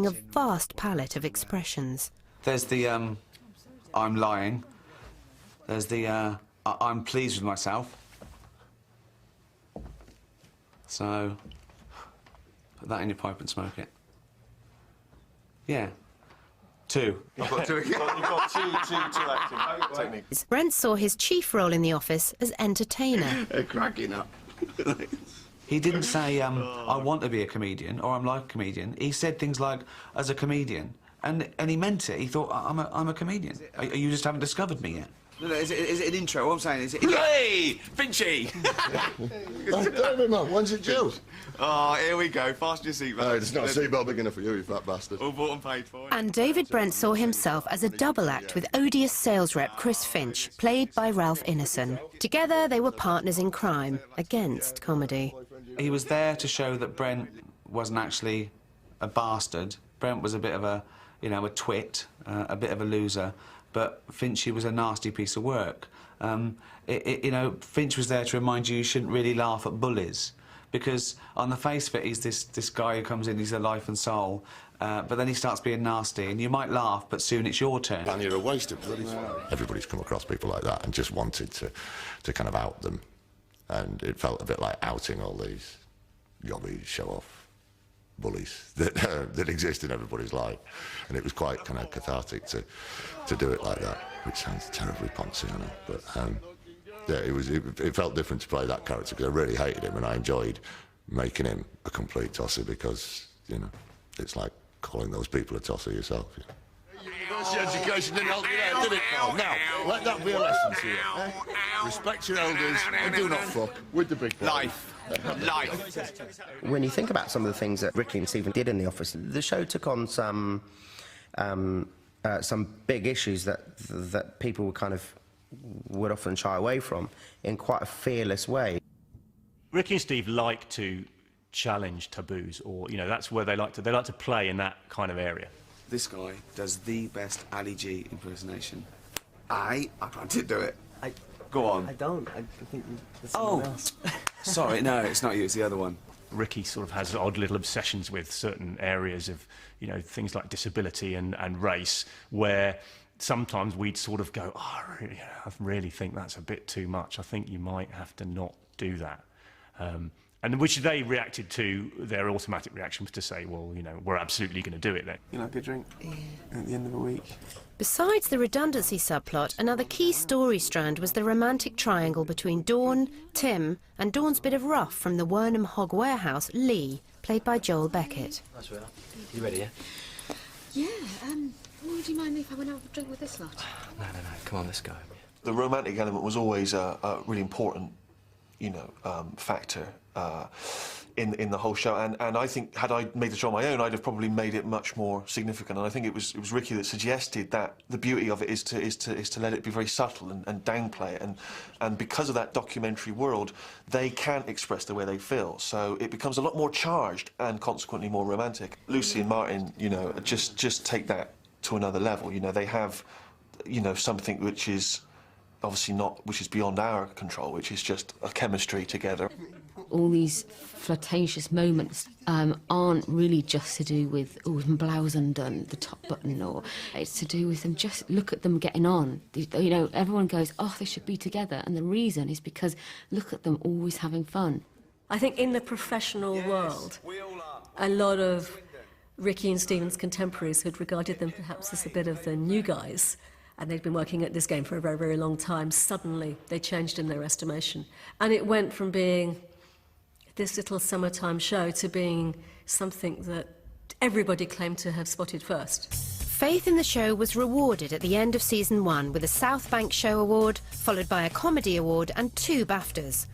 a vast palette of expressions. There's the, I'm lying. There's the, I'm pleased with myself. So, put that in your pipe and smoke it. Yeah. 2. You've got two acting techniques. Brent saw his chief role in The Office as entertainer. They're cracking up. He didn't say, I want to be a comedian, or I'm like a comedian. He said things like, as a comedian, and he meant it. He thought, I'm a comedian. You just haven't discovered me yet. No, is it an intro? What I'm saying is... Hey! Finchy! Don't be man, when's it due? Oh, here we go. Fasten your seatbelt. No, it's not a seatbelt big enough for you fat bastard. All bought and paid for. And David Brent saw himself as a double act with odious sales rep Chris Finch, played by Ralph Ineson. Together, they were partners in crime, against comedy. He was there to show that Brent wasn't actually a bastard. Brent was a bit of a, you know, a twit, a bit of a loser. But Finchy was a nasty piece of work. You know, Finch was there to remind you shouldn't really laugh at bullies, because on the face of it, he's this guy who comes in, he's a life and soul, but then he starts being nasty, and you might laugh, but soon it's your turn. And you're a waste of bloody time. Everybody's come across people like that and just wanted to kind of out them, and it felt a bit like outing all these yobby, show-off bullies that exist in everybody's life, and it was quite kind of cathartic to do it like that, which sounds terribly poncy, I know, but yeah, it felt different to play that character, because I really hated him and I enjoyed making him a complete tosser, because, you know, it's like calling those people a tosser yourself. You know. University education didn't help you there, did it? Oh, now, let that be a lesson to you. Eh? Respect your elders and do not fuck with the big boys. Life. When you think about some of the things that Ricky and Stephen did in The Office, the show took on some big issues that people would often shy away from in quite a fearless way. Ricky and Steve like to challenge taboos, or, you know, that's where they like to play in that kind of area. This guy does the best Ali G impersonation. I can't do it. Go on. I don't. I think there's someone else. Sorry, no, it's not you, it's the other one. Ricky sort of has odd little obsessions with certain areas of, you know, things like disability and race, where sometimes we'd sort of go, oh, I really think that's a bit too much. I think you might have to not do that. And which they reacted to, their automatic reaction was to say, well, you know, we're absolutely going to do it then. You like a drink at the end of the week? Besides the redundancy subplot, another key story strand was the romantic triangle between Dawn, Tim, and Dawn's bit of rough from the Wernham Hog Warehouse, Lee, played by Joel Beckett. That's right. You ready, yeah? Yeah, would you mind if I went out for a drink with this lot? No, come on, let's go. The romantic element was always a really important, you know, factor in the whole show, and I think had I made the show on my own, I'd have probably made it much more significant. And I think it was Ricky that suggested that the beauty of it is to let it be very subtle and downplay it, and because of that documentary world, they can't express the way they feel, so it becomes a lot more charged and consequently more romantic. Lucy and Martin, you know, just take that to another level. You know, they have, you know, something which is obviously which is beyond our control, which is just a chemistry together. All these flirtatious moments aren't really just to do with, oh, blouse undone, the top button, or it's to do with them, just look at them getting on. You know, everyone goes, oh, they should be together, and the reason is because look at them always having fun. I think in the professional world, a lot of Ricky and Stephen's contemporaries had regarded them perhaps as a bit of the new guys, and they'd been working at this game for a very, very long time. Suddenly, they changed in their estimation. And it went from being this little summertime show to being something that everybody claimed to have spotted first. Faith in the show was rewarded at the end of season 1 with a South Bank Show Award, followed by a Comedy Award and 2 BAFTAs.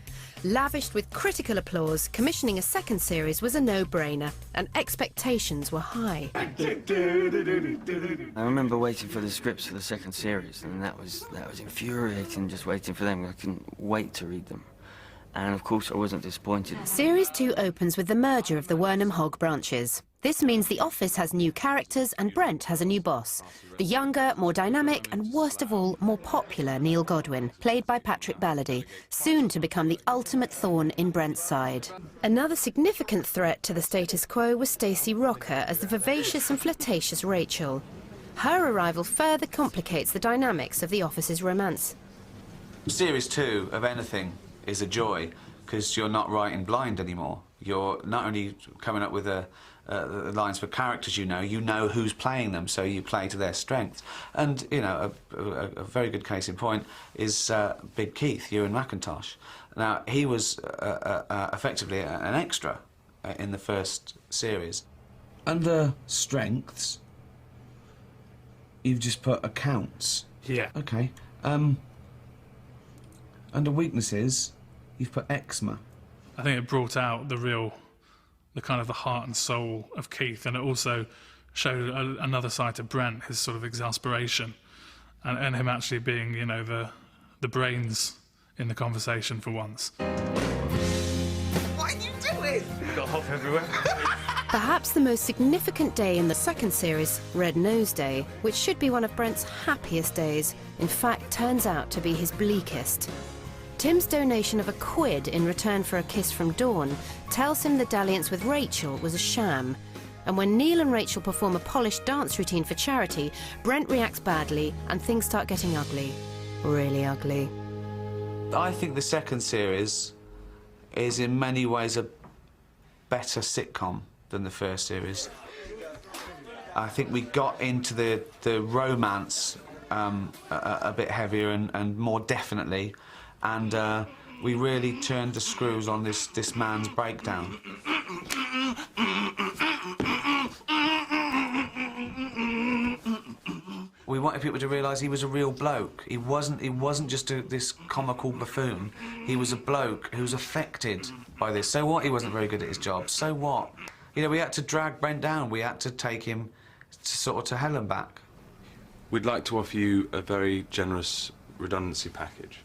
Lavished with critical applause, commissioning a second series was a no-brainer, and expectations were high. I remember waiting for the scripts for the second series, and that was infuriating, just waiting for them. I couldn't wait to read them. And of course I wasn't disappointed. Series 2 opens with the merger of the Wernham Hog branches. This means the office has new characters and Brent has a new boss. The younger, more dynamic and, worst of all, more popular Neil Godwin, played by Patrick Ballady, soon to become the ultimate thorn in Brent's side. Another significant threat to the status quo was Stacey Rocker as the vivacious and flirtatious Rachel. Her arrival further complicates the dynamics of the office's romance. Series 2 of anything is a joy, because you're not writing blind anymore. You're not only coming up with the lines for characters you know who's playing them, so you play to their strengths. And, you know, a very good case in point is Big Keith, Ewan McIntosh. Now, he was effectively an extra in the first series. Under strengths, you've just put accounts. Yeah. OK. Under weaknesses, you've put eczema. I think it brought out the kind of the heart and soul of Keith, and it also showed another side to Brent, his sort of exasperation, and him actually being, you know, the brains in the conversation for once. What are you doing? Got hop everywhere. Perhaps the most significant day in the second series, Red Nose Day, which should be one of Brent's happiest days, in fact turns out to be his bleakest. Tim's donation of £1 in return for a kiss from Dawn tells him the dalliance with Rachel was a sham. And when Neil and Rachel perform a polished dance routine for charity, Brent reacts badly and things start getting ugly. Really ugly. I think the second series is in many ways a better sitcom than the first series. I think we got into the romance a bit heavier and more definitely, and we really turned the screws on this man's breakdown. We wanted people to realise he was a real bloke. He wasn't just this comical buffoon. He was a bloke who was affected by this. So what? He wasn't very good at his job. So what? You know, we had to drag Brent down. We had to take him to hell and back. We'd like to offer you a very generous redundancy package.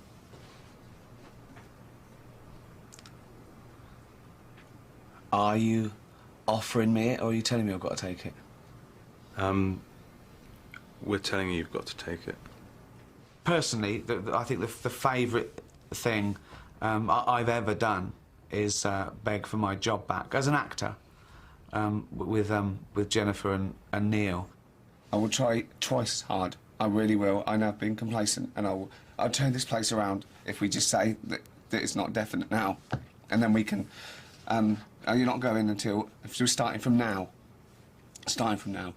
Are you offering me it, or are you telling me I've got to take it? We're telling you you've got to take it. Personally, I think the favourite thing I've ever done is beg for my job back as an actor with Jennifer and Neil. I will try twice as hard. I really will. I know I've been complacent, and I'll turn this place around if we just say that it's not definite now, and then we can. You're not going until if we're starting from now. Starting from now.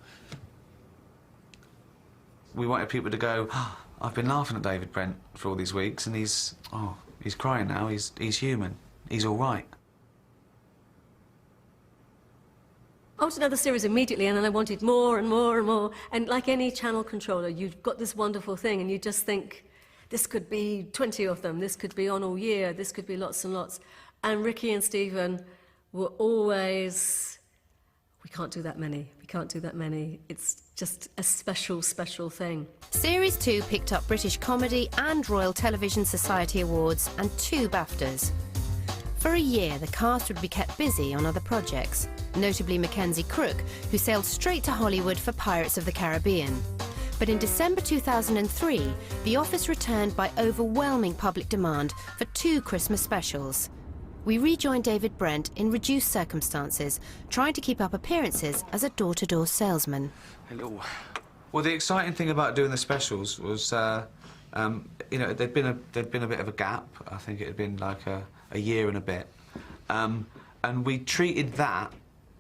We wanted people to go, oh, I've been laughing at David Brent for all these weeks, and he's crying now. He's human. He's all right. I wanted another series immediately, and then I wanted more and more and more. And like any channel controller, you've got this wonderful thing, and you just think, this could be 20 of them, this could be on all year, this could be lots and lots. And Ricky and Stephen were always, we can't do that many, we can't do that many. It's just a special, special thing. Series 2 picked up British Comedy and Royal Television Society Awards and 2 BAFTAs. For a year, the cast would be kept busy on other projects, notably Mackenzie Crook, who sailed straight to Hollywood for Pirates of the Caribbean. But in December 2003, The Office returned by overwhelming public demand for 2 Christmas specials. We rejoined David Brent in reduced circumstances, trying to keep up appearances as a door-to-door salesman. Hello. Well, the exciting thing about doing the specials was, you know, there'd been a bit of a gap. I think it had been like a year and a bit, and we treated that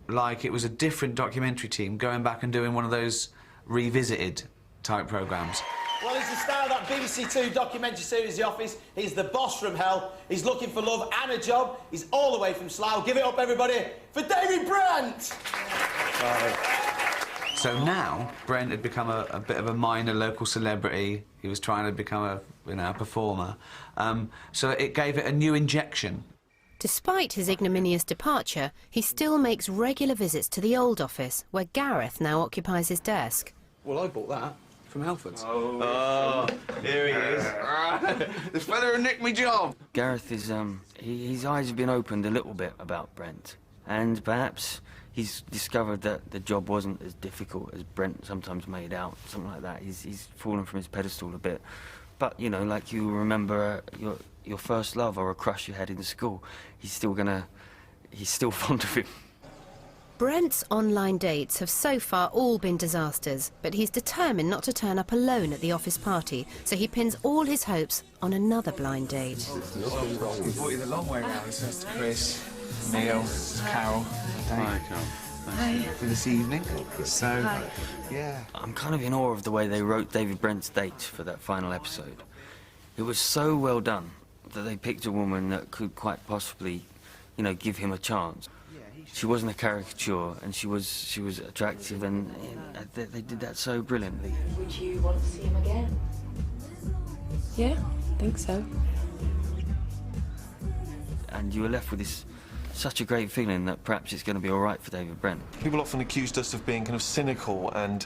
like it was a different documentary team going back and doing one of those revisited type programmes. Well, he's the star of that BBC Two documentary series, The Office. He's the boss from hell. He's looking for love and a job. He's all the way from Slough. Give it up, everybody, for David Brent! So now, Brent had become a bit of a minor local celebrity. He was trying to become a performer. So it gave it a new injection. Despite his ignominious departure, he still makes regular visits to the old office, where Gareth now occupies his desk. Well, I bought that from Halfords. Oh, here he is. This fella who nicked me job. Gareth is, his eyes have been opened a little bit about Brent. And perhaps he's discovered that the job wasn't as difficult as Brent sometimes made out, something like that. He's fallen from his pedestal a bit. But, you know, like you remember your first love or a crush you had in school, he's still fond of him. Brent's online dates have so far all been disasters, but he's determined not to turn up alone at the office party, so he pins all his hopes on another blind date. We brought you the long way round. So it's Chris, Neil, Carol, Dave. Hi. For this evening. So, yeah. I'm kind of in awe of the way they wrote David Brent's date for that final episode. It was so well done that they picked a woman that could quite possibly, you know, give him a chance. She wasn't a caricature, and she was attractive, and they did that so brilliantly. Would you want to see him again? Yeah, I think so. And you were left with such a great feeling that perhaps it's going to be all right for David Brent. People often accused us of being kind of cynical and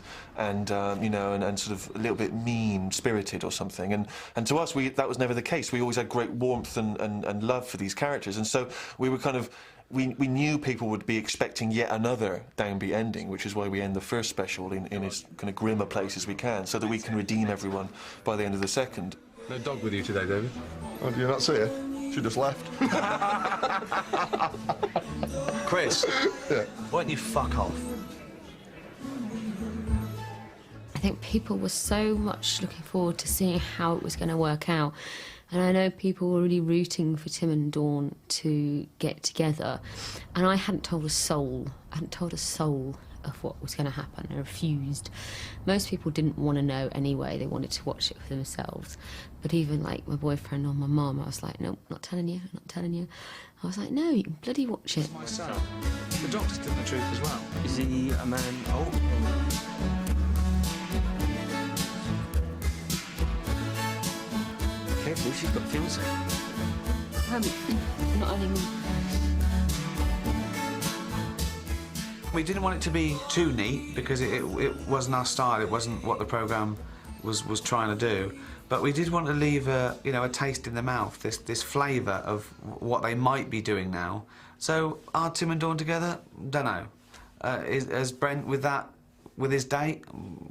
you know, and sort of a little bit mean-spirited or something. And to us, that was never the case. We always had great warmth and love for these characters, and so we were kind of. We knew people would be expecting yet another downbeat ending, which is why we end the first special in as kind of grim a place as we can, so that we can redeem everyone by the end of the second. No dog with you today, David? Oh, do you not see her? She just left. Chris, yeah. Why don't you fuck off? I think people were so much looking forward to seeing how it was going to work out. And I know people were really rooting for Tim and Dawn to get together. And I hadn't told a soul. Of what was going to happen. I refused. Most people didn't want to know anyway. They wanted to watch it for themselves. But even like my boyfriend or my mum, I was like, no, not telling you. I was like, no, you can bloody watch it. My son. The doctor's telling the truth as well. Is he a man old? Careful, she's got fiancé. Not anymore. We didn't want it to be too neat because it wasn't our style. It wasn't what the programme was trying to do. But we did want to leave a taste in the mouth, this flavour of what they might be doing now. So are Tim and Dawn together? Don't know. Is Brent with his date?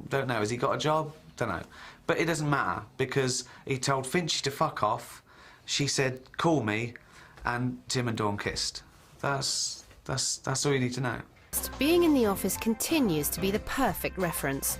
Don't know. Has he got a job? Don't know. But it doesn't matter because he told Finchy to fuck off. She said, "Call me," and Tim and Dawn kissed. That's all you need to know. Being in the office continues to be the perfect reference.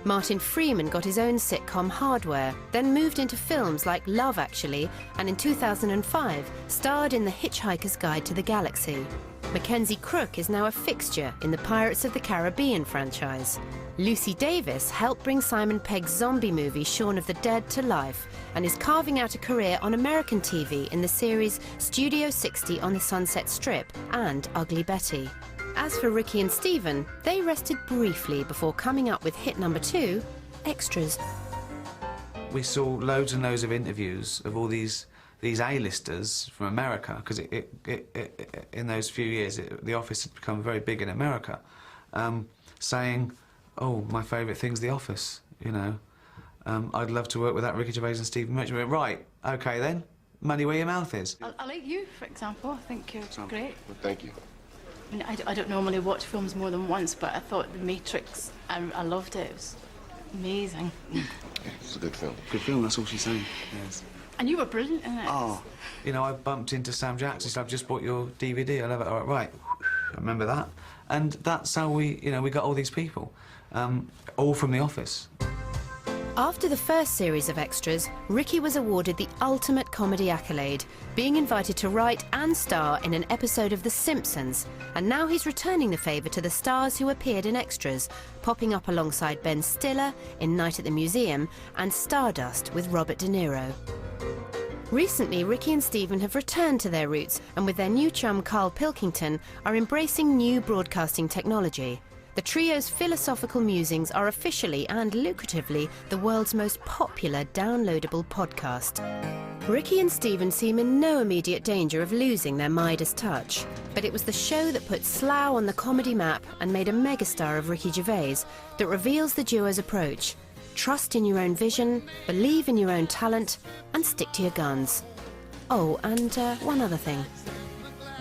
Martin Freeman got his own sitcom Hardware, then moved into films like Love Actually, and in 2005 starred in The Hitchhiker's Guide to the Galaxy. Mackenzie Crook is now a fixture in the Pirates of the Caribbean franchise. Lucy Davis helped bring Simon Pegg's zombie movie Shaun of the Dead to life and is carving out a career on American TV in the series Studio 60 on the Sunset Strip and Ugly Betty. As for Ricky and Stephen, they rested briefly before coming up with hit number 2, Extras. We saw loads and loads of interviews of all these A-listers from America, because in those few years, The Office had become very big in America, saying, "Oh, my favourite thing's The Office, you know. I'd love to work with that Ricky Gervais and Stephen Merchant." We went, right, OK then, money where your mouth is. I like you, for example. I think you're great. Well, thank you. I mean, I don't normally watch films more than once, but I thought The Matrix, I loved it. It was amazing. Yeah, it's a good film. Good film, that's all she's saying. Yes. And you were brilliant in it. Oh, you know, I bumped into Sam Jackson. He said, "I've just bought your DVD. I love it." All right, I remember that. And that's how we got all these people, all from The Office. After the first series of Extras, Ricky was awarded the ultimate comedy accolade, being invited to write and star in an episode of The Simpsons, and now he's returning the favour to the stars who appeared in Extras, popping up alongside Ben Stiller in Night at the Museum and Stardust with Robert De Niro. Recently, Ricky and Stephen have returned to their roots and with their new chum Carl Pilkington are embracing new broadcasting technology. The trio's philosophical musings are officially and lucratively the world's most popular downloadable podcast. Ricky and Stephen seem in no immediate danger of losing their Midas touch, but it was the show that put Slough on the comedy map and made a megastar of Ricky Gervais that reveals the duo's approach. Trust in your own vision, believe in your own talent, and stick to your guns. Oh, and one other thing.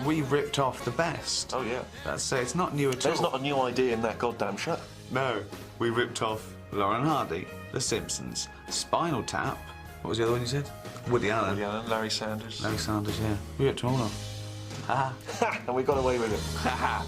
We ripped off the best. Oh, yeah. It's not new at all. There's not a new idea in that goddamn show. No. We ripped off Lauren Hardy, The Simpsons, Spinal Tap. What was the other one you said? Woody Allen. Woody Allen, Larry Sanders. Larry Sanders, yeah. We ripped them all off. Ha and we got away with it. ha.